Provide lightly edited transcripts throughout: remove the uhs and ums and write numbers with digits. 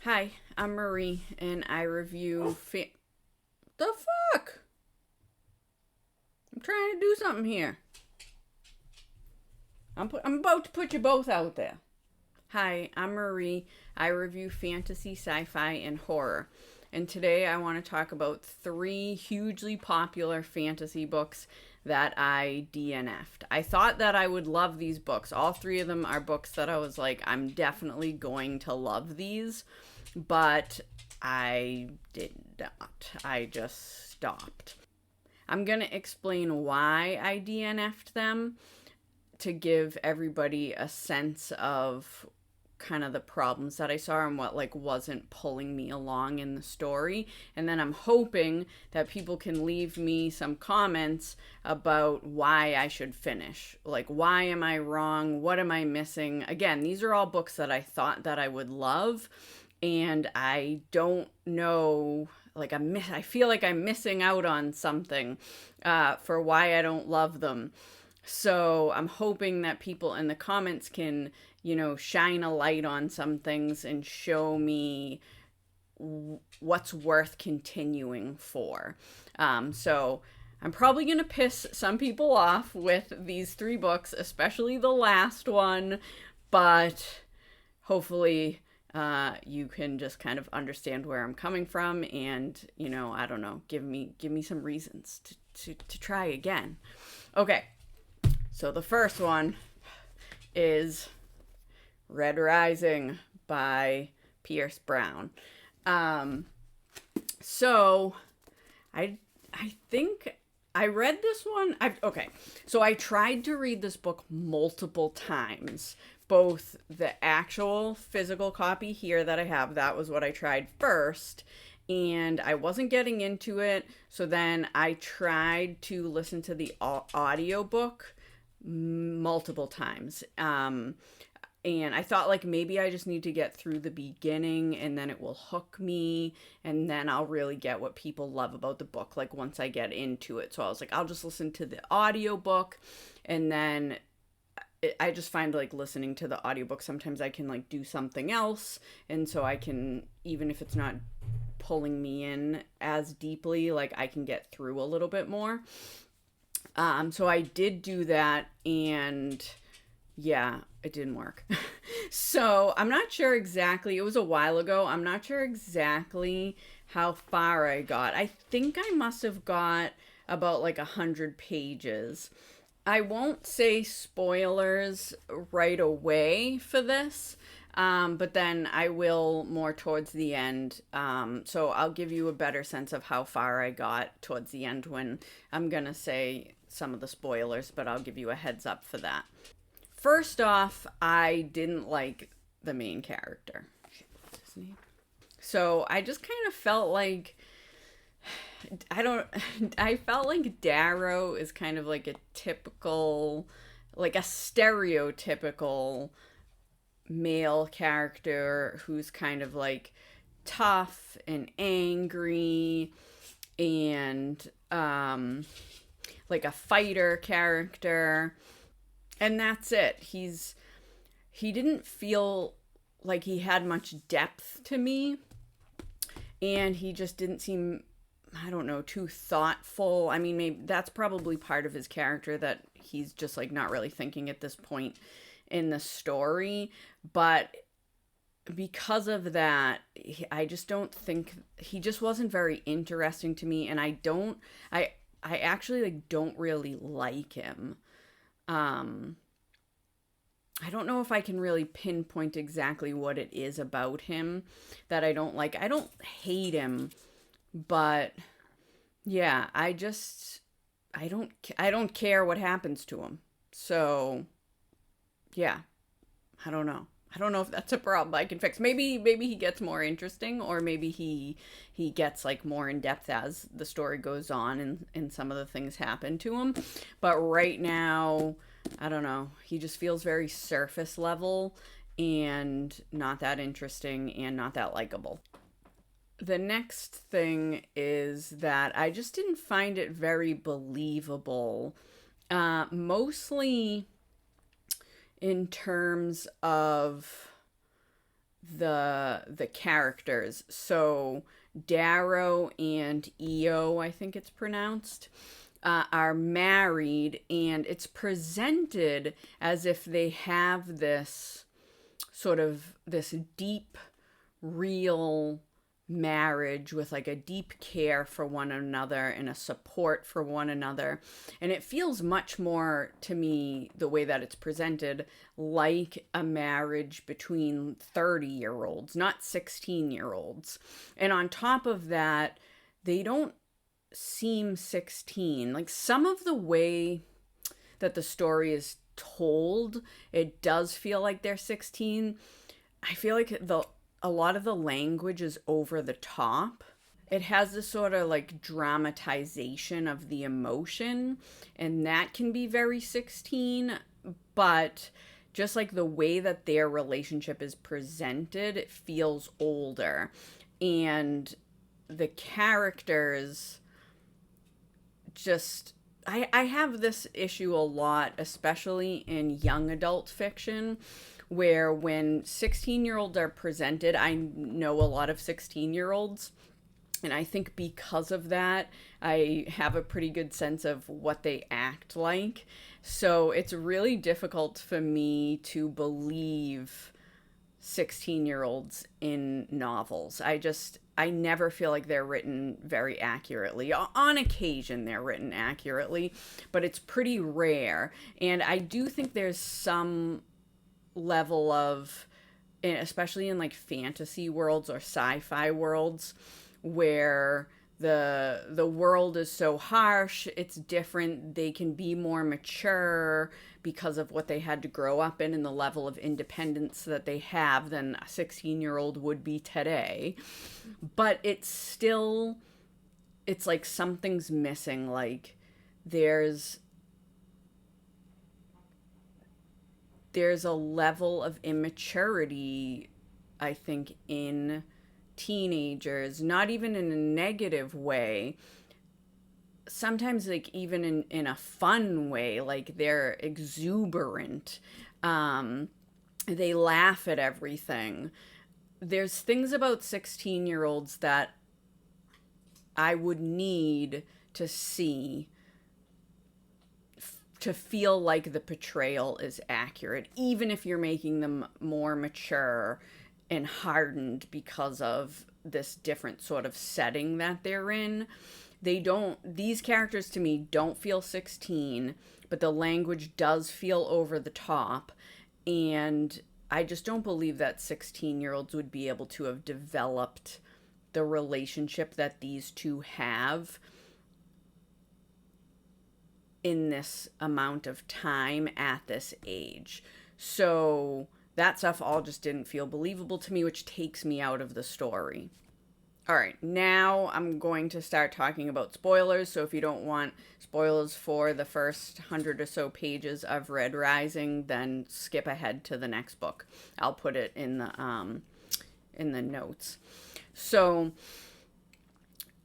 Hi, I'm Marie, and I review The fuck? I'm trying to do something here. I'm about to put you both out there. Hi, I'm Marie. I review fantasy, sci-fi, and horror. And today I want to talk about three hugely popular fantasy books that I DNF'd. I thought that I would love these books. All three of them are books that I was like, I'm definitely going to love these, but I did not. I just stopped. I'm going to explain why I DNF'd them to give everybody a sense of kind of the problems that I saw and what like wasn't pulling me along in the story. And then I'm hoping that people can leave me some comments about why I should finish. Like, why am I wrong? What am I missing? Again, these are all books that I thought that I would love, and I don't know, like I feel like I'm missing out on something for why I don't love them. So I'm hoping that people in the comments can, shine a light on some things and show me what's worth continuing for. So I'm probably going to piss some people off with these three books, especially the last one, but hopefully you can just kind of understand where I'm coming from and, I don't know, give me some reasons to try again. Okay. So the first one is Red Rising by Pierce Brown. So I think I read this one. So I tried to read this book multiple times. Both the actual physical copy here that I have, that was what I tried first, and I wasn't getting into it. So then I tried to listen to the audiobook multiple times. And I thought like maybe I just need to get through the beginning and then it will hook me and then I'll really get what people love about the book like once I get into it. So I was like, I'll just listen to the audiobook, and then I just find like listening to the audiobook sometimes I can like do something else, and so I can, even if it's not pulling me in as deeply, like I can get through a little bit more. So I did do that, and yeah, it didn't work. So I'm not sure exactly. It was a while ago. I'm not sure exactly how far I got. I think I must have got about like 100 pages. I won't say spoilers right away for this, but then I will more towards the end. So I'll give you a better sense of how far I got towards the end when I'm going to say some of the spoilers, but I'll give you a heads up for that. First off, I didn't like the main character. What's his name? So I just kind of felt like I felt like Darrow is kind of like a typical, like a stereotypical male character who's kind of like tough and angry and like a fighter character, and that's it. He didn't feel like he had much depth to me, and he just didn't seem, I don't know, too thoughtful. I mean, maybe that's probably part of his character, that he's just like not really thinking at this point in the story, but because of that, I just don't think he just wasn't very interesting to me, and I actually like don't really like him. I don't know if I can really pinpoint exactly what it is about him that I don't like. I don't hate him, but yeah, I don't care what happens to him. So, yeah, I don't know. I don't know if that's a problem I can fix. Maybe he gets more interesting, or maybe he gets like more in depth as the story goes on and some of the things happen to him. But right now, I don't know. He just feels very surface level and not that interesting and not that likable. The next thing is that I just didn't find it very believable. Mostly in terms of the characters. So Darrow and Io, I think it's pronounced, are married, and it's presented as if they have this sort of this deep, real marriage with like a deep care for one another and a support for one another. And it feels much more to me, the way that it's presented, like a marriage between 30-year-olds, not 16-year-olds. And on top of that, they don't seem 16. Like, some of the way that the story is told, it does feel like they're 16. I feel like a lot of the language is over the top. It has this sort of like dramatization of the emotion, and that can be very 16, but just like the way that their relationship is presented, it feels older. And the characters just, I have this issue a lot, especially in young adult fiction, where when 16-year-olds are presented, I know a lot of 16-year-olds, and I think because of that, I have a pretty good sense of what they act like. So it's really difficult for me to believe 16-year-olds in novels. I never feel like they're written very accurately. On occasion, they're written accurately, but it's pretty rare. And I do think there's some level of, especially in like fantasy worlds or sci-fi worlds, where the world is so harsh, it's different, they can be more mature because of what they had to grow up in and the level of independence that they have than a 16-year-old would be today. But it's like something's missing. Like, there's a level of immaturity, I think, in teenagers, not even in a negative way. Sometimes, like, even in a fun way, like, they're exuberant. They laugh at everything. There's things about 16-year-olds that I would need to see to feel like the portrayal is accurate, even if you're making them more mature and hardened because of this different sort of setting that they're in. These characters to me don't feel 16, but the language does feel over the top. And I just don't believe that 16-year-olds would be able to have developed the relationship that these two have in this amount of time at this age. So that stuff all just didn't feel believable to me, which takes me out of the story. All right, now I'm going to start talking about spoilers. So if you don't want spoilers for the first 100 or so pages of Red Rising, then skip ahead to the next book. I'll put it in the notes. So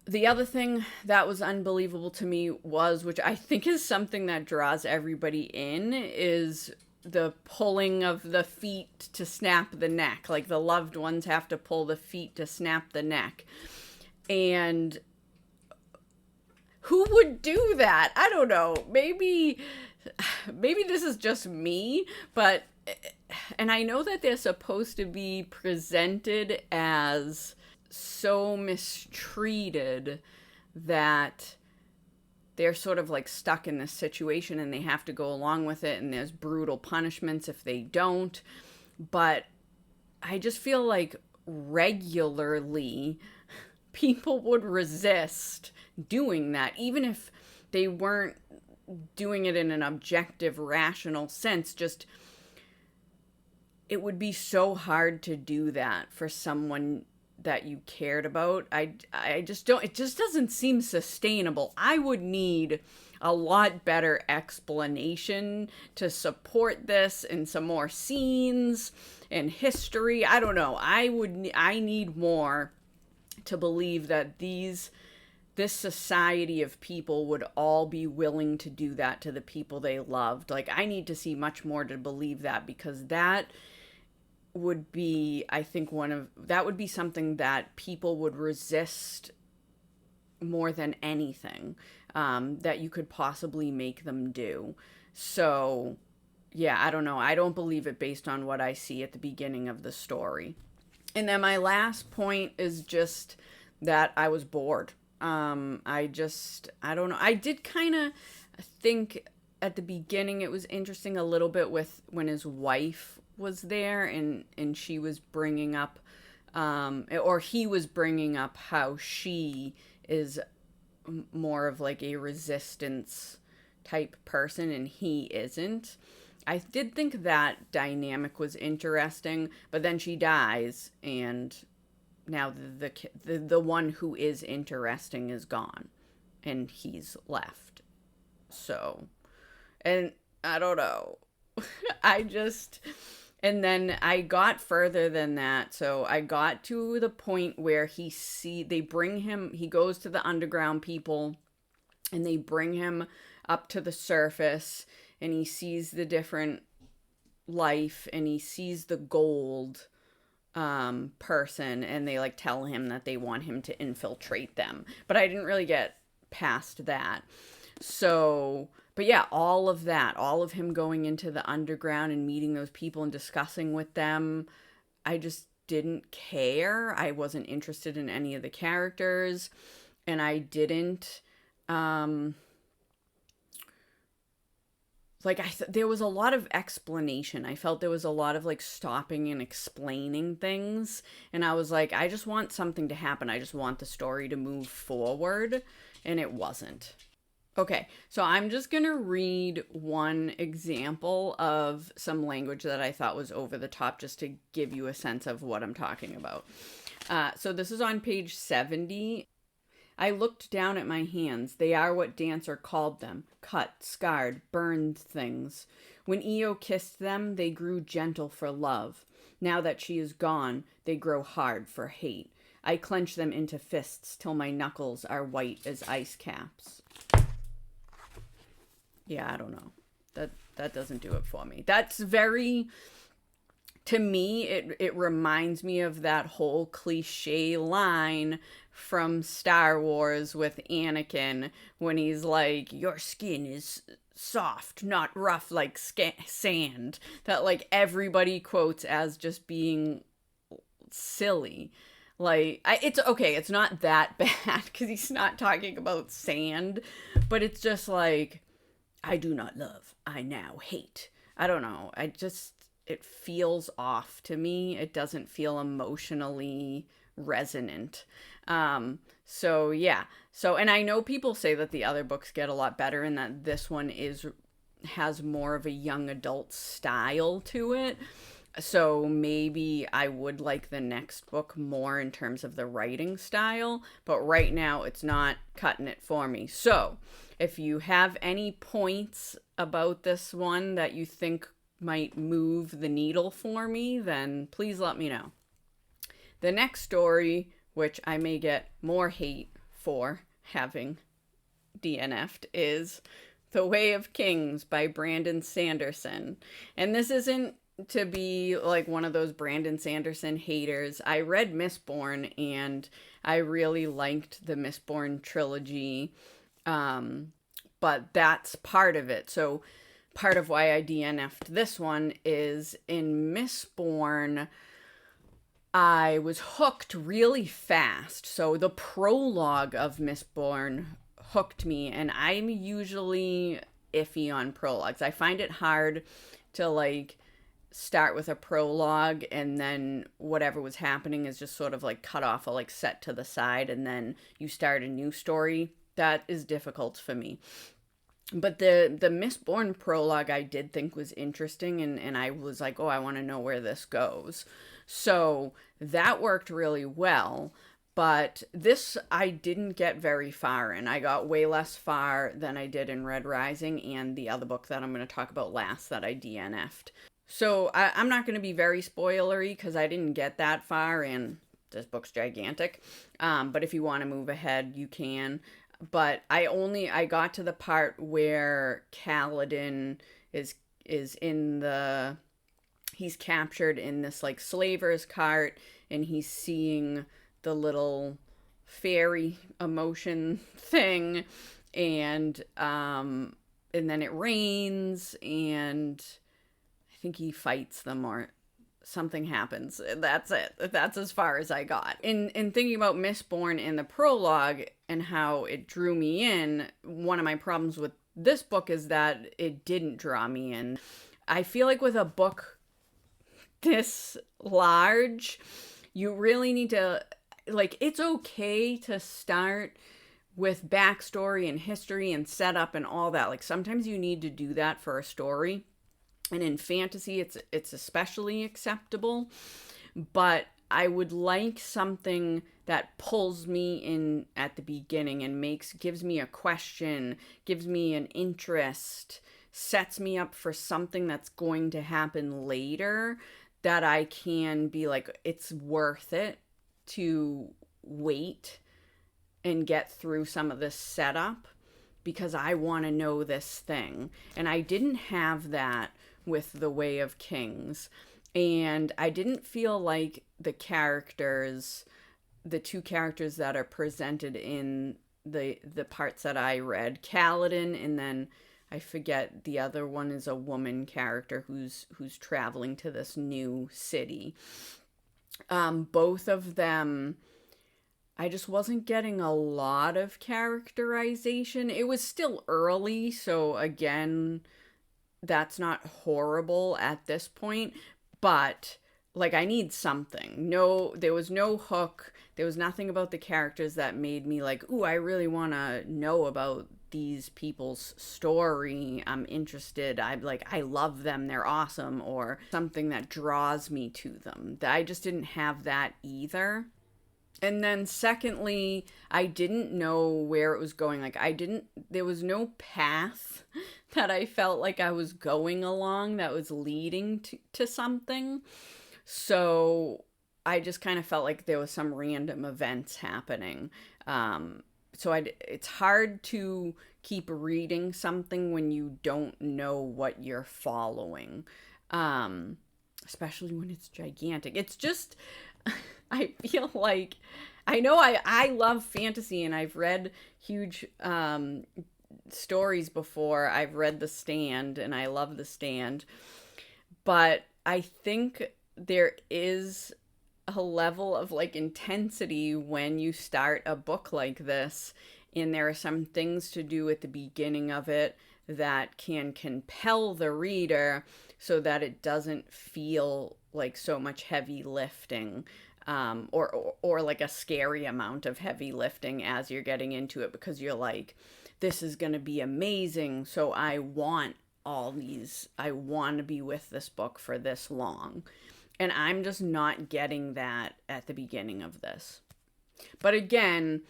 the other thing that was unbelievable to me was, which I think is something that draws everybody in, is the pulling of the feet to snap the neck. Like, the loved ones have to pull the feet to snap the neck. And who would do that? I don't know. Maybe this is just me, but, and I know that they're supposed to be presented as so mistreated that they're sort of like stuck in this situation and they have to go along with it, and there's brutal punishments if they don't. But I just feel like regularly people would resist doing that, even if they weren't doing it in an objective, rational sense. Just, it would be so hard to do that for someone that you cared about. I just don't, it just doesn't seem sustainable. I would need a lot better explanation to support this, and some more scenes and history. I don't know. I need more to believe that this society of people would all be willing to do that to the people they loved. Like, I need to see much more to believe that, because that would be, I think, that would be something that people would resist more than anything, that you could possibly make them do. So, yeah, I don't know. I don't believe it based on what I see at the beginning of the story. And then my last point is just that I was bored. I don't know. I did kind of think at the beginning it was interesting a little bit with when his wife was there, and she was bringing up, or he was bringing up how she is more of like a resistance type person and he isn't. I did think that dynamic was interesting, but then she dies, and now the one who is interesting is gone, and he's left. So, and I don't know. I just, and then I got further than that. So I got to the point where they bring him, he goes to the underground people, and they bring him up to the surface, and he sees the different life, and he sees the gold person, and they like tell him that they want him to infiltrate them. But I didn't really get past that. So, but yeah, all of that, all of him going into the underground and meeting those people and discussing with them, I just didn't care. I wasn't interested in any of the characters, and I didn't there was a lot of explanation. I felt there was a lot of like stopping and explaining things, and I was like, I just want something to happen. I just want the story to move forward, and it wasn't. Okay, so I'm just gonna read one example of some language that I thought was over the top, just to give you a sense of what I'm talking about. So this is on page 70. I looked down at my hands. They are what Dancer called them. Cut, scarred, burned things. When Io kissed them, they grew gentle for love. Now that she is gone, they grow hard for hate. I clench them into fists till my knuckles are white as ice caps. Yeah, I don't know. That doesn't do it for me. That's very... To me, it reminds me of that whole cliche line from Star Wars with Anakin when he's like, your skin is soft, not rough like sand. That like everybody quotes as just being silly. Like, it's okay, it's not that bad because he's not talking about sand, but it's just like, I do not love, I now hate. I don't know. It feels off to me. It doesn't feel emotionally resonant. So yeah. So, and I know people say that the other books get a lot better and that this one has more of a young adult style to it. So maybe I would like the next book more in terms of the writing style, but right now it's not cutting it for me. So if you have any points about this one that you think might move the needle for me, then please let me know. The next story, which I may get more hate for having DNF'd, is The Way of Kings by Brandon Sanderson. And this isn't to be like one of those Brandon Sanderson haters. I read Mistborn and I really liked the Mistborn trilogy, but that's part of it. So part of why I DNF'd this one is in Mistborn, I was hooked really fast. So the prologue of Mistborn hooked me, and I'm usually iffy on prologues. I find it hard to like start with a prologue and then whatever was happening is just sort of like cut off or like set to the side and then you start a new story. That is difficult for me. But the Mistborn prologue I did think was interesting, and I was like, oh, I want to know where this goes. So that worked really well. But this I didn't get very far in. I got way less far than I did in Red Rising and the other book that I'm going to talk about last that I DNF'd. So I'm not going to be very spoilery because I didn't get that far, and this book's gigantic. But if you want to move ahead, you can. But I got to the part where Kaladin is in he's captured in this like slaver's cart, and he's seeing the little fairy emotion thing, and then it rains, and I think he fights them or something happens. That's it. That's as far as I got. In thinking about Mistborn in the prologue and how it drew me in, one of my problems with this book is that it didn't draw me in. I feel like with a book this large, you really need to, like, it's okay to start with backstory and history and setup and all that. Like, sometimes you need to do that for a story. And in fantasy, it's especially acceptable. But I would like something that pulls me in at the beginning and gives me a question, gives me an interest, sets me up for something that's going to happen later, that I can be like, it's worth it to wait and get through some of this setup because I want to know this thing. And I didn't have that with The Way of Kings. And I didn't feel like the two characters that are presented in the parts that I read, Kaladin, and then I forget, the other one is a woman character who's traveling to this new city. Both of them, I just wasn't getting a lot of characterization. It was still early, so again, that's not horrible at this point, but like, I need something. No, there was no hook. There was nothing about the characters that made me like, ooh, I really want to know about these people's story. I'm interested. I love them. They're awesome. Or something that draws me to them. I just didn't have that either. And then secondly, I didn't know where it was going. Like, there was no path that I felt like I was going along that was leading to something. So I just kind of felt like there was some random events happening. So it's hard to keep reading something when you don't know what you're following, especially when it's gigantic. It's just, I feel like, I know I love fantasy, and I've read huge stories before. I've read The Stand, and I love The Stand. But I think there is a level of like intensity when you start a book like this, and there are some things to do at the beginning of it that can compel the reader so that it doesn't feel like so much heavy lifting, or like a scary amount of heavy lifting as you're getting into it, because you're like, this is going to be amazing, so I want to be with this book for this long. And I'm just not getting that at the beginning of this. But again,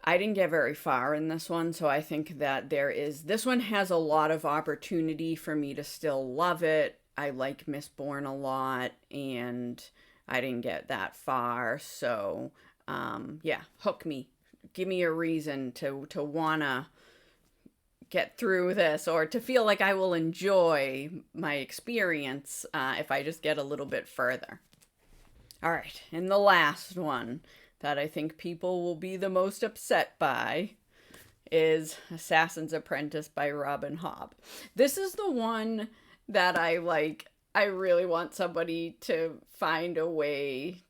I didn't get very far in this one, so I think that this one has a lot of opportunity for me to still love it. I like Mistborn a lot, and I didn't get that far. So, yeah, hook me. Give me a reason to wanna get through this, or to feel like I will enjoy my experience if I just get a little bit further. All right, and the last one that I think people will be the most upset by is Assassin's Apprentice by Robin Hobb. This is the one that I really want somebody to find a way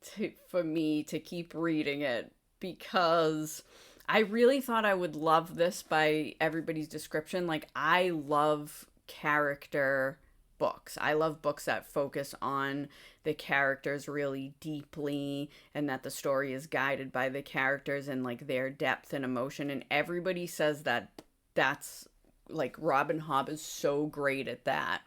for me to keep reading it, because I really thought I would love this by everybody's description. Like, I love character books. I love books that focus on the characters really deeply, and that the story is guided by the characters and like their depth and emotion. And everybody says that that's like, Robin Hobb is so great at that.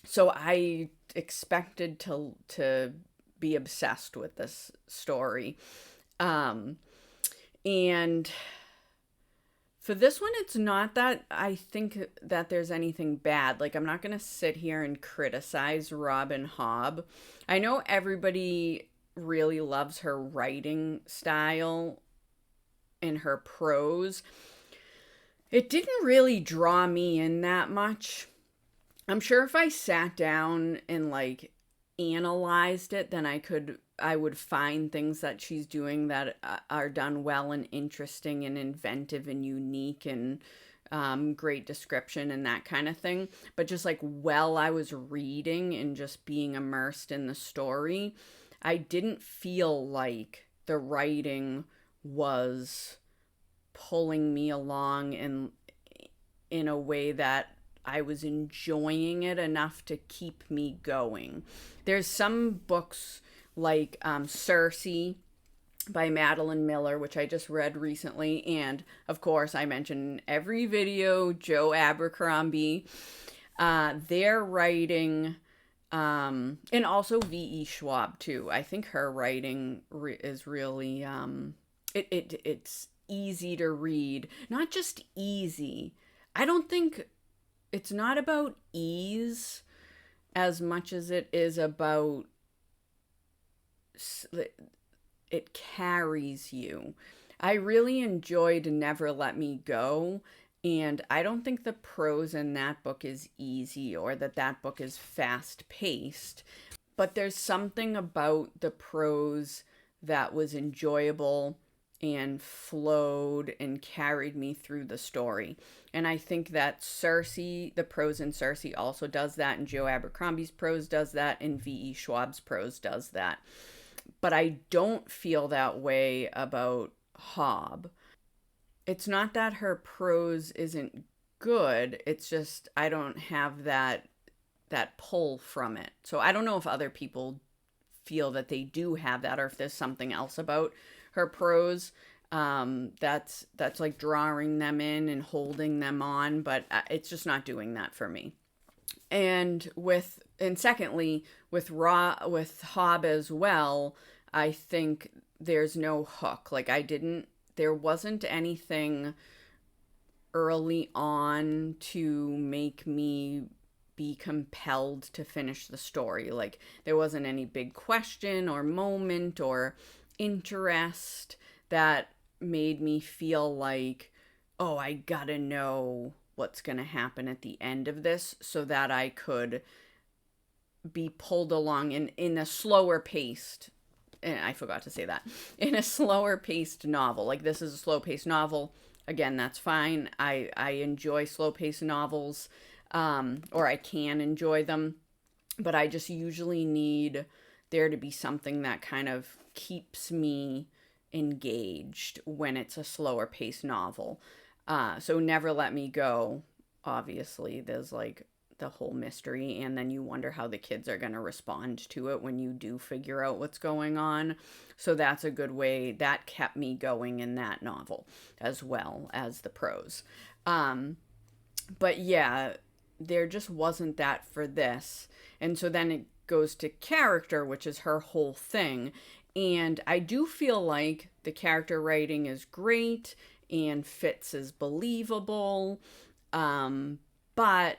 So I expected to be obsessed with this story. And for this one, it's not that I think that there's anything bad. Like, I'm not going to sit here and criticize Robin Hobb. I know everybody really loves her writing style and her prose. It didn't really draw me in that much. I'm sure if I sat down and like analyzed it, then I would find things that she's doing that are done well and interesting and inventive and unique and great description and that kind of thing. But just like while I was reading and just being immersed in the story, I didn't feel like the writing was pulling me along in a way that I was enjoying it enough to keep me going. There's some books like Circe by Madeline Miller, which I just read recently, and of course I mention every video, Joe Abercrombie. Their writing, and also V.E. Schwab too. I think her writing is really it's easy to read. Not just easy. I don't think it's not about ease as much as it is about it carries you. I really enjoyed Never Let Me Go, and I don't think the prose in that book is easy or that book is fast paced, but there's something about the prose that was enjoyable and flowed and carried me through the story. And I think that Circe, the prose in Circe also does that, and Joe Abercrombie's prose does that, and V.E. Schwab's prose does that. But I don't feel that way about Hobb. It's not that her prose isn't good, it's just I don't have that pull from it. So I don't know if other people feel that they do have that, or if there's something else about her prose that's like drawing them in and holding them on, but it's just not doing that for me. And secondly, with Hobb as well, I think there's no hook. Like there wasn't anything early on to make me be compelled to finish the story. Like there wasn't any big question or moment or interest that made me feel like, oh, I gotta know what's gonna happen at the end of this so that I could be pulled along in a slower paced, and I forgot to say that, in a slower paced novel. Like this is a slow paced novel. Again, that's fine. I enjoy slow paced novels, or I can enjoy them, but I just usually need there to be something that kind of keeps me engaged when it's a slower paced novel. So Never Let Me Go, obviously, there's like the whole mystery, and then you wonder how the kids are going to respond to it when you do figure out what's going on. So that's a good way. That kept me going in that novel as well as the prose. But yeah, there just wasn't that for this. And so then it goes to character, which is her whole thing. And I do feel like the character writing is great and Fitz is believable. But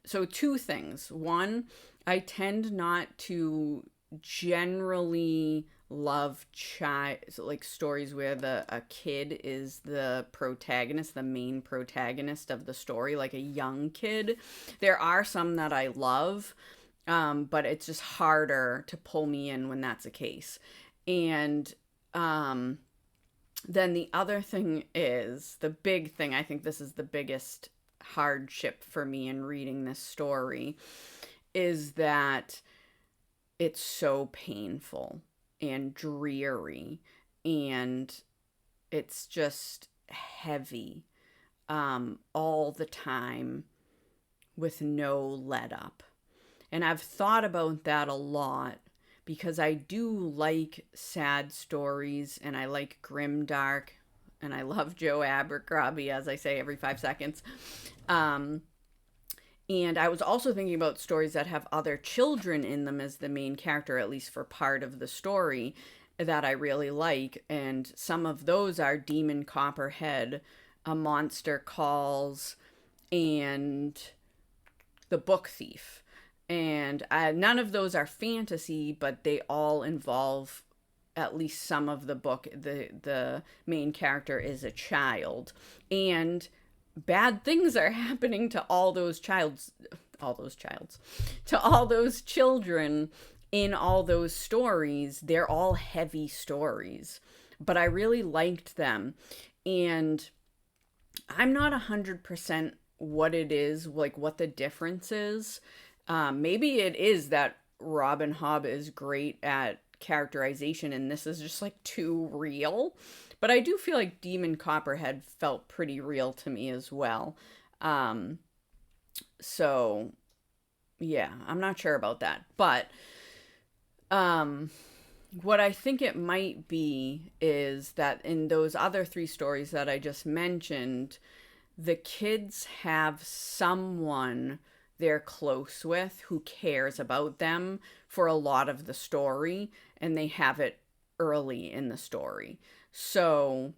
so two things. One, I tend not to generally love like stories where a kid is the protagonist, the main protagonist of the story, like a young kid. There are some that I love, but it's just harder to pull me in when that's the case. And then the other thing is, the big thing, I think this is the biggest hardship for me in reading this story, is that it's so painful and dreary, and it's just heavy all the time with no let up. And I've thought about that a lot because I do like sad stories and I like grimdark, and I love Joe Abercrombie, as I say every 5 seconds. And I was also thinking about stories that have other children in them as the main character, at least for part of the story, that I really like. And some of those are Demon Copperhead, A Monster Calls, and The Book Thief. And none of those are fantasy, but they all involve at least some of the book. The main character is a child. And bad things are happening to all those to all those children in all those stories. They're all heavy stories, but I really liked them. And I'm not 100% what it is, like what the difference is. Maybe it is that Robin Hobb is great at characterization and this is just like too real. But I do feel like Demon Copperhead felt pretty real to me as well. So yeah, I'm not sure about that. But what I think it might be is that in those other three stories that I just mentioned, the kids have someone they're close with who cares about them for a lot of the story, and they have it early in the story. So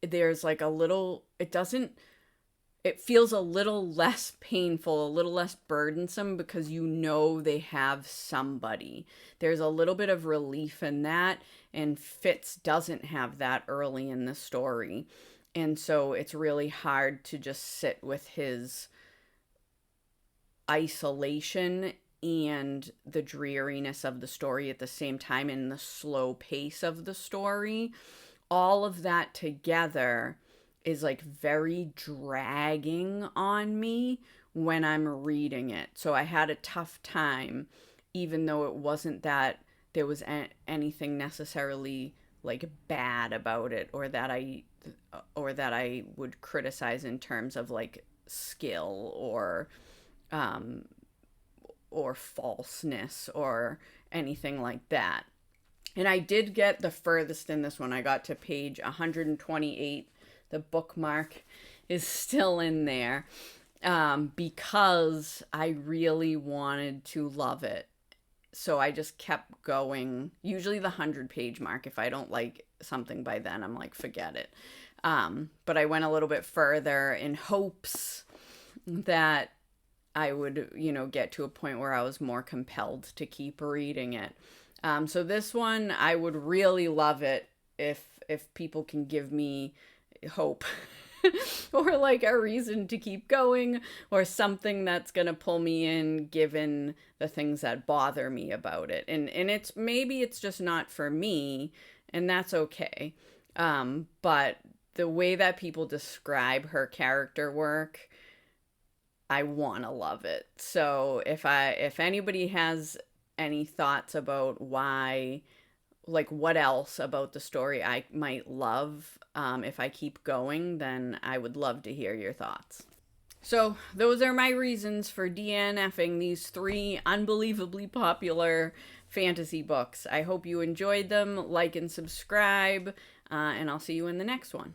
there's like a little, it feels a little less painful, a little less burdensome because you know they have somebody. There's a little bit of relief in that, and Fitz doesn't have that early in the story. And so it's really hard to just sit with his isolation and the dreariness of the story at the same time, and the slow pace of the story. All of that together is like very dragging on me when I'm reading it. So I had a tough time, even though it wasn't that there was anything necessarily like bad about it, or that I would criticize in terms of like skill or falseness or anything like that. And I did get the furthest in this one. I got to page 128. The bookmark is still in there because I really wanted to love it. So I just kept going. Usually the 100-page mark. If I don't like something by then, I'm like, forget it. But I went a little bit further in hopes that I would, get to a point where I was more compelled to keep reading it. So this one, I would really love it if people can give me hope or like a reason to keep going, or something that's going to pull me in given the things that bother me about it. And maybe it's just not for me, and that's okay. But the way that people describe her character work, I want to love it. So if anybody has any thoughts about why, like what else about the story I might love if I keep going, then I would love to hear your thoughts. So those are my reasons for DNFing these 3 unbelievably popular fantasy books. I hope you enjoyed them. Like and subscribe, and I'll see you in the next one.